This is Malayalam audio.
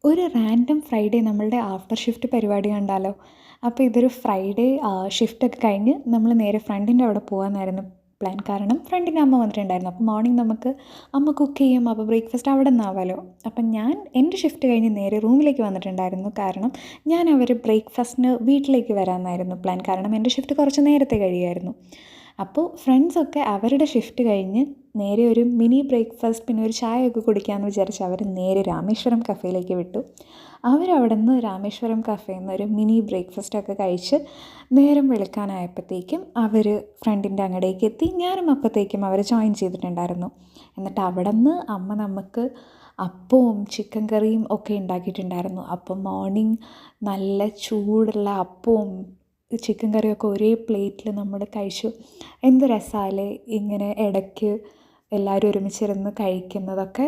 ഒരു റാൻഡം ഫ്രൈഡേ നമ്മളുടെ ആഫ്റ്റർ ഷിഫ്റ്റ് പരിപാടി കണ്ടാലോ? അപ്പോൾ ഇതൊരു ഫ്രൈഡേ ഷിഫ്റ്റൊക്കെ കഴിഞ്ഞ് നമ്മൾ നേരെ ഫ്രണ്ടിൻ്റെ അവിടെ പോകാമെന്നായിരുന്നു പ്ലാൻ. കാരണം ഫ്രണ്ടിൻ്റെ അമ്മ വന്നിട്ടുണ്ടായിരുന്നു. അപ്പോൾ മോർണിംഗ് നമുക്ക് അമ്മ കുക്ക് ചെയ്യും, അപ്പോൾ ബ്രേക്ക്ഫാസ്റ്റ് അവിടെ നിന്നാവാമല്ലോ. അപ്പം ഞാൻ എൻ്റെ ഷിഫ്റ്റ് കഴിഞ്ഞ് നേരെ റൂമിലേക്ക് വന്നിട്ടുണ്ടായിരുന്നു. കാരണം ഞാൻ അവർ ബ്രേക്ക്ഫാസ്റ്റിന് വീട്ടിലേക്ക് വരാമെന്നായിരുന്നു പ്ലാൻ. കാരണം എൻ്റെ ഷിഫ്റ്റ് കുറച്ച് നേരത്തെ കഴിയുമായിരുന്നു. അപ്പോൾ ഫ്രണ്ട്സൊക്കെ അവരുടെ ഷിഫ്റ്റ് കഴിഞ്ഞ് നേരെ ഒരു മിനി ബ്രേക്ക്ഫാസ്റ്റ് പിന്നെ ഒരു ചായയൊക്കെ കുടിക്കാമെന്ന് വിചാരിച്ച് അവർ നേരെ രാമേശ്വരം കഫേയിലേക്ക് വിട്ടു. അവരവിടെ നിന്ന് രാമേശ്വരം കഫേയിൽ നിന്ന് ഒരു മിനി ബ്രേക്ക്ഫാസ്റ്റൊക്കെ കഴിച്ച് നേരം വെളുക്കാനായപ്പോഴത്തേക്കും അവർ ഫ്രണ്ടിൻ്റെ അങ്ങടേക്ക് എത്തി. ഞാനും അപ്പോഴത്തേക്കും അവർ ജോയിൻ ചെയ്തിട്ടുണ്ടായിരുന്നു. എന്നിട്ട് അവിടെ നിന്ന് അമ്മ നമുക്ക് അപ്പവും ചിക്കൻ കറിയും ഒക്കെ ഉണ്ടാക്കിയിട്ടുണ്ടായിരുന്നു. അപ്പം മോർണിംഗ് നല്ല ചൂടുള്ള അപ്പവും ചിക്കൻ കറിയൊക്കെ ഒരേ പ്ലേറ്റിൽ നമ്മൾ കഴിച്ചു. എന്ത് രസമല്ലേ ഇങ്ങനെ ഇടയ്ക്ക് എല്ലാവരും ഒരുമിച്ചിരുന്ന് കഴിക്കുന്നതൊക്കെ.